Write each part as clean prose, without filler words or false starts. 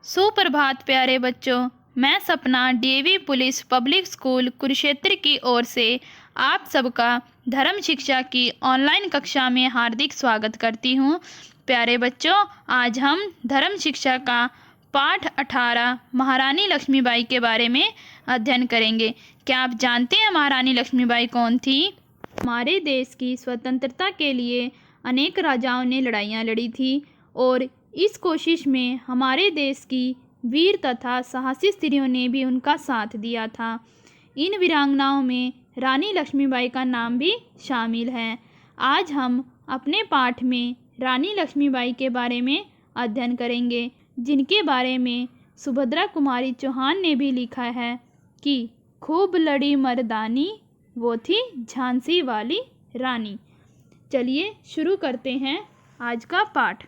सुप्रभात प्यारे बच्चों। मैं सपना DAV police public school Kurukshetra की ओर से आप सबका धर्म शिक्षा की ऑनलाइन कक्षा में हार्दिक स्वागत करती हूँ। प्यारे बच्चों, आज हम धर्म शिक्षा का पाठ 18 महारानी लक्ष्मीबाई के बारे में अध्ययन करेंगे। क्या आप जानते हैं महारानी लक्ष्मीबाई कौन थी? हमारे देश की स्वतंत्रता के लिए अनेक राजाओं ने लड़ाइयाँ लड़ी थी और इस कोशिश में हमारे देश की वीर तथा साहसी स्त्रियों ने भी उनका साथ दिया था। इन वीरांगनाओं में रानी लक्ष्मीबाई का नाम भी शामिल है। आज हम अपने पाठ में रानी लक्ष्मीबाई के बारे में अध्ययन करेंगे, जिनके बारे में सुभद्रा कुमारी चौहान ने भी लिखा है कि खूब लड़ी मर्दानी, वो थी झांसी वाली रानी। चलिए शुरू करते हैं आज का पाठ।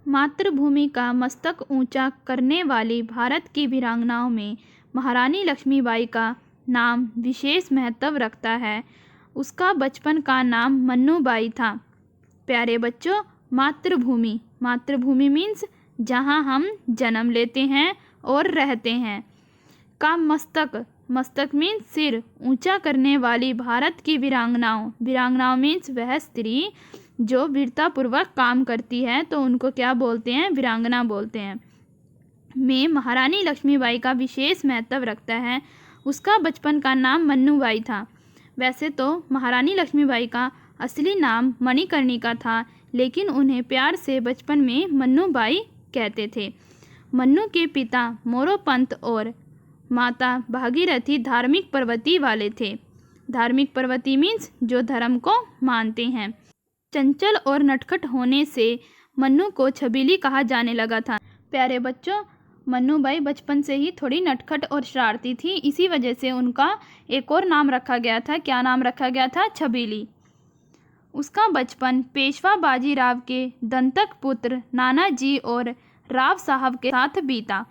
मातृभूमि का मस्तक ऊंचा करने वाली भारत की वीरांगनाओं में महारानी लक्ष्मीबाई का नाम विशेष महत्व रखता है। उसका बचपन का नाम मन्नूबाई था। प्यारे बच्चों, मातृभूमि मीन्स जहां हम जन्म लेते हैं और रहते हैं। का मस्तक मीन्स सिर ऊंचा करने वाली भारत की वीरांगनाओं मीन्स वह स्त्री जो वीरतापूर्वक काम करती है, तो उनको क्या बोलते हैं? वीरांगना बोलते हैं। में महारानी लक्ष्मीबाई का विशेष महत्व रखता है। उसका बचपन का नाम मन्नूबाई था। वैसे तो महारानी लक्ष्मीबाई का असली नाम मणिकर्णिका था, लेकिन उन्हें प्यार से बचपन में मन्नूबाई कहते थे। मन्नू के पिता मोरोपंत और माता भागीरथी धार्मिक प्रवृत्ति वाले थे। धार्मिक प्रवृत्ति मीन्स जो धर्म को मानते हैं। चंचल और नटखट होने से मन्नू को छबीली कहा जाने लगा था। प्यारे बच्चों, मन्नूबाई बचपन से ही थोड़ी नटखट और शरारती थी। इसी वजह से उनका एक और नाम रखा गया था। क्या नाम रखा गया था? छबीली। उसका बचपन पेशवा बाजीराव के दंतक पुत्र नानाजी और राव साहब के साथ बीता।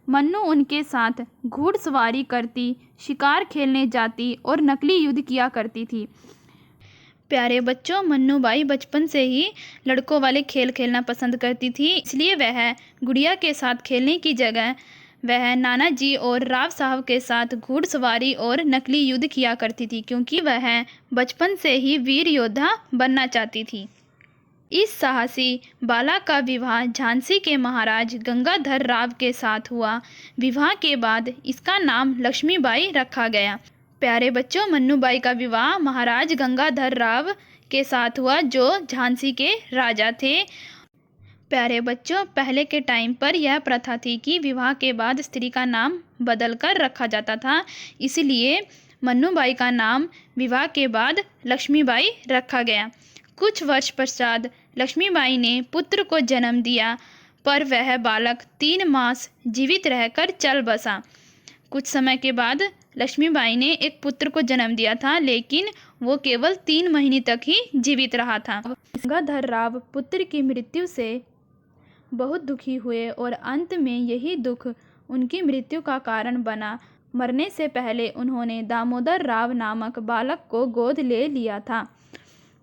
मन्नू उनके साथ घुड़सवारी करती, शिकार खेलने जाती और नकली युद्ध किया करती थी। प्यारे बच्चों, मन्नूबाई बचपन से ही लड़कों वाले खेल खेलना पसंद करती थी, इसलिए वह गुड़िया के साथ खेलने की जगह वह नानाजी और राव साहब के साथ घुड़सवारी और नकली युद्ध किया करती थी, क्योंकि वह बचपन से ही वीर योद्धा बनना चाहती थी। इस साहसी बाला का विवाह झांसी के महाराज गंगाधर राव के साथ हुआ। विवाह के बाद इसका नाम लक्ष्मीबाई रखा गया। प्यारे बच्चों, मन्नूबाई का विवाह महाराज गंगाधर राव के साथ हुआ, जो झांसी के राजा थे। प्यारे बच्चों, पहले के टाइम पर यह प्रथा थी कि विवाह के बाद स्त्री का नाम बदलकर रखा जाता था, इसलिए मन्नूबाई का नाम विवाह के बाद लक्ष्मीबाई रखा गया। कुछ वर्ष पश्चात लक्ष्मीबाई ने पुत्र को जन्म दिया, पर वह बालक 3 मास जीवित रहकर चल बसा। कुछ समय के बाद लक्ष्मीबाई ने एक पुत्र को जन्म दिया था, लेकिन वो केवल 3 महीने तक ही जीवित रहा था। गंगाधर राव पुत्र की मृत्यु से बहुत दुखी हुए और अंत में यही दुख उनकी मृत्यु का कारण बना। मरने से पहले उन्होंने दामोदर राव नामक बालक को गोद ले लिया था।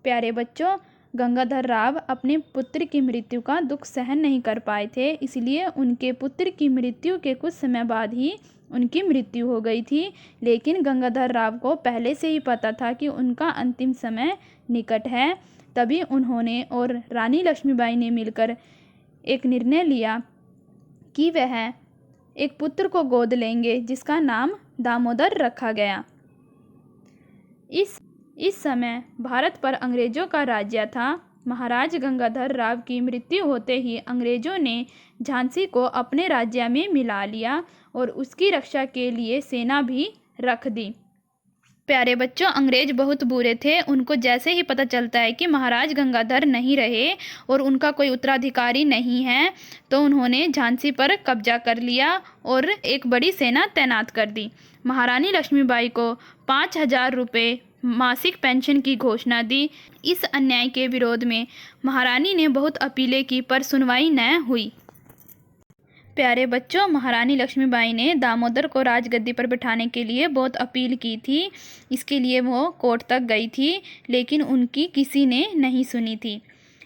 प्यारे बच्चों, गंगाधर राव अपने पुत्र की मृत्यु का दुख सहन नहीं कर पाए थे, इसलिए उनके पुत्र की मृत्यु के कुछ समय बाद ही उनकी मृत्यु हो गई थी। लेकिन गंगाधर राव को पहले से ही पता था कि उनका अंतिम समय निकट है। तभी उन्होंने और रानी लक्ष्मीबाई ने मिलकर एक निर्णय लिया कि वह एक पुत्र को गोद लेंगे, जिसका नाम दामोदर रखा गया। इस समय भारत पर अंग्रेजों का राज्य था। महाराज गंगाधर राव की मृत्यु होते ही अंग्रेजों ने झांसी को अपने राज्य में मिला लिया और उसकी रक्षा के लिए सेना भी रख दी। प्यारे बच्चों, अंग्रेज बहुत बुरे थे। उनको जैसे ही पता चलता है कि महाराज गंगाधर नहीं रहे और उनका कोई उत्तराधिकारी नहीं है, तो उन्होंने झांसी पर कब्जा कर लिया और एक बड़ी सेना तैनात कर दी। महारानी लक्ष्मीबाई को 5,000 रुपये मासिक पेंशन की घोषणा दी। इस अन्याय के विरोध में महारानी ने बहुत अपीलें की, पर सुनवाई न हुई। प्यारे बच्चों, महारानी लक्ष्मीबाई ने दामोदर को राजगद्दी पर बिठाने के लिए बहुत अपील की थी। इसके लिए वो कोर्ट तक गई थी, लेकिन उनकी किसी ने नहीं सुनी थी।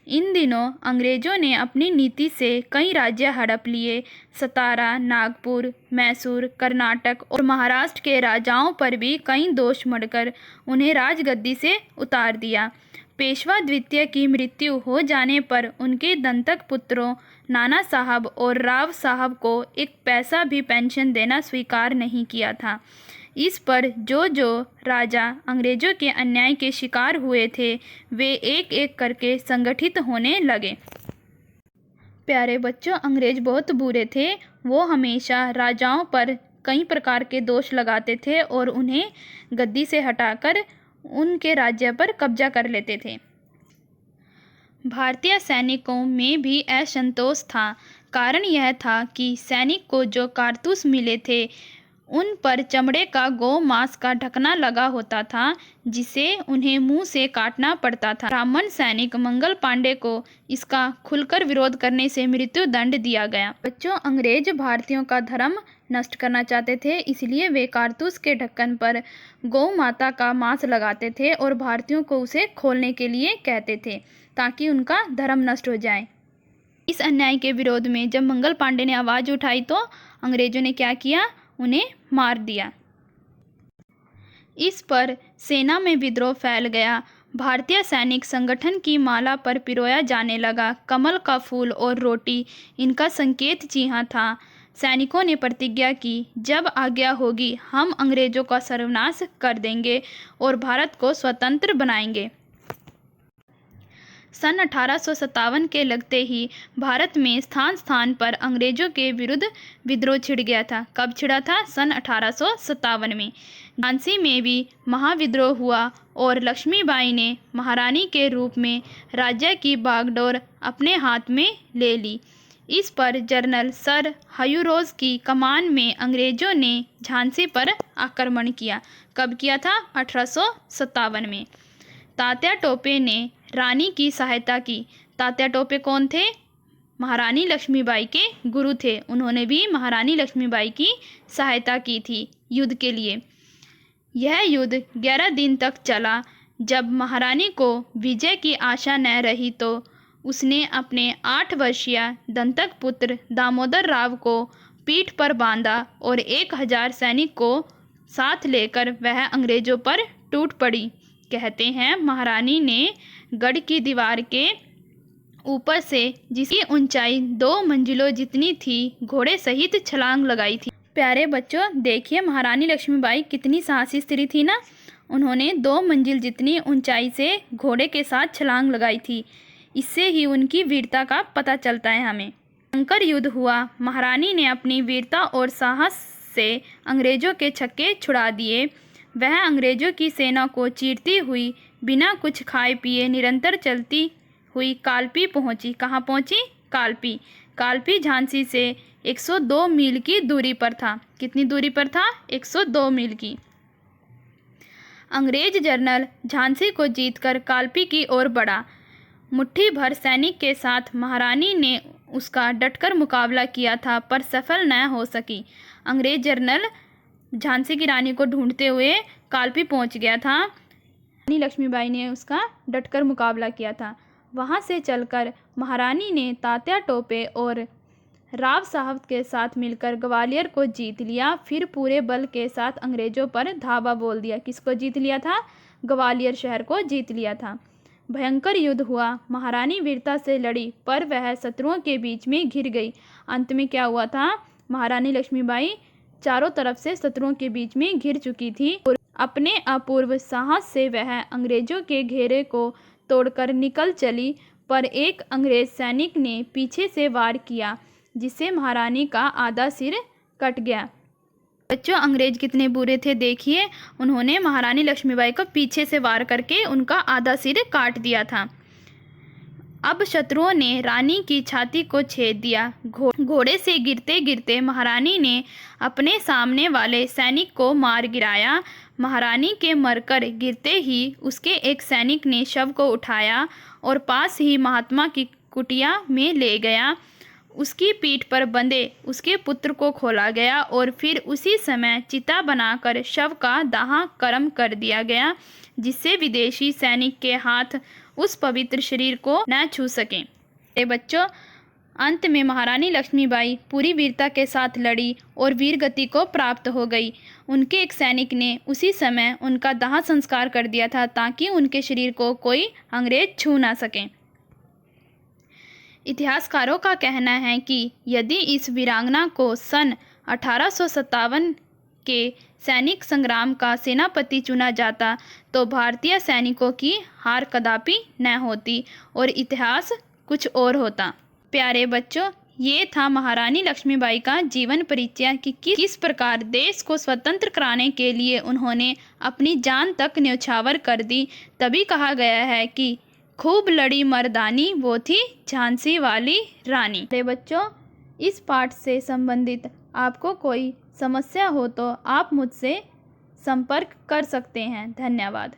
इन दिनों अंग्रेजों ने अपनी नीति से कई राज्य हड़प लिए। सतारा, नागपुर, मैसूर, कर्नाटक और महाराष्ट्र के राजाओं पर भी कई दोष मढ़कर उन्हें राजगद्दी से उतार दिया। पेशवा द्वितीय की मृत्यु हो जाने पर उनके दंतक पुत्रों नाना साहब और राव साहब को एक पैसा भी पेंशन देना स्वीकार नहीं किया था। इस पर जो जो राजा अंग्रेजों के अन्याय के शिकार हुए थे वे एक एक करके संगठित होने लगे। प्यारे बच्चों, अंग्रेज बहुत बुरे थे। वो हमेशा राजाओं पर कई प्रकार के दोष लगाते थे और उन्हें गद्दी से हटाकर उनके राज्य पर कब्जा कर लेते थे। भारतीय सैनिकों में भी असंतोष था। कारण यह था कि सैनिक को जो कारतूस मिले थे उन पर चमड़े का गौ मांस का ढकना लगा होता था जिसे उन्हें मुंह से काटना पड़ता था। ब्राह्मण सैनिक मंगल पांडे को इसका खुलकर विरोध करने से मृत्यु दंड दिया गया। बच्चों, अंग्रेज भारतीयों का धर्म नष्ट करना चाहते थे, इसलिए वे कारतूस के ढक्कन पर गौ माता का मांस लगाते थे और भारतीयों को उसे खोलने के लिए कहते थे ताकि उनका धर्म नष्ट हो जाए। इस अन्याय के विरोध में जब मंगल पांडे ने आवाज़ उठाई तो अंग्रेजों ने क्या किया, उन्हें मार दिया। इस पर सेना में विद्रोह फैल गया। भारतीय सैनिक संगठन की माला पर पिरोया जाने लगा। कमल का फूल और रोटी इनका संकेत चिन्ह था। सैनिकों ने प्रतिज्ञा की, जब आज्ञा होगी हम अंग्रेजों का सर्वनाश कर देंगे और भारत को स्वतंत्र बनाएंगे। सन 1857 के लगते ही भारत में स्थान स्थान पर अंग्रेजों के विरुद्ध विद्रोह छिड़ गया था। कब छिड़ा था? सन 1857 में। झांसी में भी महाविद्रोह हुआ और लक्ष्मीबाई ने महारानी के रूप में राज्य की बागडोर अपने हाथ में ले ली। इस पर जनरल सर हयूरोज की कमान में अंग्रेजों ने झांसी पर आक्रमण किया। कब किया था? 1857 में। तात्या टोपे ने रानी की सहायता की। तात्या टोपे कौन थे? महारानी लक्ष्मीबाई के गुरु थे। उन्होंने भी महारानी लक्ष्मीबाई की सहायता की थी युद्ध के लिए। यह युद्ध 11 दिन तक चला। जब महारानी को विजय की आशा न रही तो उसने अपने 8 वर्षीय दंतक पुत्र दामोदर राव को पीठ पर बांधा और 1000 सैनिक को साथ लेकर वह अंग्रेजों पर टूट पड़ी। कहते हैं महारानी ने गढ़ की दीवार के ऊपर से, जिसकी ऊंचाई 2 मंजिलों जितनी थी, घोड़े सहित छलांग लगाई थी। प्यारे बच्चों, देखिए महारानी लक्ष्मीबाई कितनी साहसी स्त्री थी ना। उन्होंने 2 मंजिल जितनी ऊंचाई से घोड़े के साथ छलांग लगाई थी। इससे ही उनकी वीरता का पता चलता है हमें। भयंकर युद्ध हुआ। महारानी ने अपनी वीरता और साहस से अंग्रेजों के छक्के छुड़ा दिए। वह अंग्रेजों की सेना को चीरती हुई बिना कुछ खाए पिए निरंतर चलती हुई कालपी पहुंची। कहाँ पहुंची? कालपी। कालपी झांसी से 102 मील की दूरी पर था। कितनी दूरी पर था? 102 मील की। अंग्रेज जनरल झांसी को जीतकर कालपी की ओर बढ़ा। मुट्ठी भर सैनिक के साथ महारानी ने उसका डटकर मुकाबला किया था पर सफल न हो सकी। अंग्रेज जनरल झांसी की रानी को ढूंढते हुए कालपी पहुंच गया था। रानी लक्ष्मीबाई ने उसका डटकर मुकाबला किया था। वहां से चलकर महारानी ने तात्या टोपे और राव साहब के साथ मिलकर ग्वालियर को जीत लिया। फिर पूरे बल के साथ अंग्रेजों पर धावा बोल दिया। किसको जीत लिया था? ग्वालियर शहर को जीत लिया था। भयंकर युद्ध हुआ। महारानी वीरता से लड़ी पर वह शत्रुओं के बीच में घिर गई। अंत में क्या हुआ था? महारानी लक्ष्मीबाई चारों तरफ से शत्रुओं के बीच में घिर चुकी थी और अपने अपूर्व साहस से वह अंग्रेजों के घेरे को तोड़कर निकल चली, पर एक अंग्रेज सैनिक ने पीछे से वार किया जिससे महारानी का आधा सिर कट गया। बच्चों, अंग्रेज कितने बुरे थे देखिए। उन्होंने महारानी लक्ष्मीबाई को पीछे से वार करके उनका आधा सिर काट दिया था। अब शत्रुओं ने रानी की छाती को छेद दिया। घोड़े से गिरते गिरते महारानी ने अपने सामने वाले सैनिक को मार गिराया। महारानी के मरकर गिरते ही उसके एक सैनिक ने शव को उठाया और पास ही महात्मा की कुटिया में ले गया उसकी पीठ पर बंधे उसके पुत्र को खोला गया और फिर उसी समय चिता बनाकर शव का दाह कर्म कर दिया गया, जिससे विदेशी सैनिक के हाथ उस पवित्र शरीर को न छू सकें। बच्चों, अंत में महारानी लक्ष्मीबाई पूरी वीरता के साथ लड़ी और वीर गति को प्राप्त हो गई। उनके एक सैनिक ने उसी समय उनका दाह संस्कार कर दिया था ताकि उनके शरीर को कोई अंग्रेज छू ना सकें। इतिहासकारों का कहना है कि यदि इस वीरांगना को सन 1857 के सैनिक संग्राम का सेनापति चुना जाता तो भारतीय सैनिकों की हार कदापि न होती और इतिहास कुछ और होता। प्यारे बच्चों, ये था महारानी लक्ष्मीबाई का जीवन परिचय कि किस प्रकार देश को स्वतंत्र कराने के लिए उन्होंने अपनी जान तक न्यौछावर कर दी। तभी कहा गया है कि खूब लड़ी मर्दानी, वो थी झांसी वाली रानी। अरे बच्चों, इस पाठ से संबंधित आपको कोई समस्या हो तो आप मुझसे संपर्क कर सकते हैं। धन्यवाद।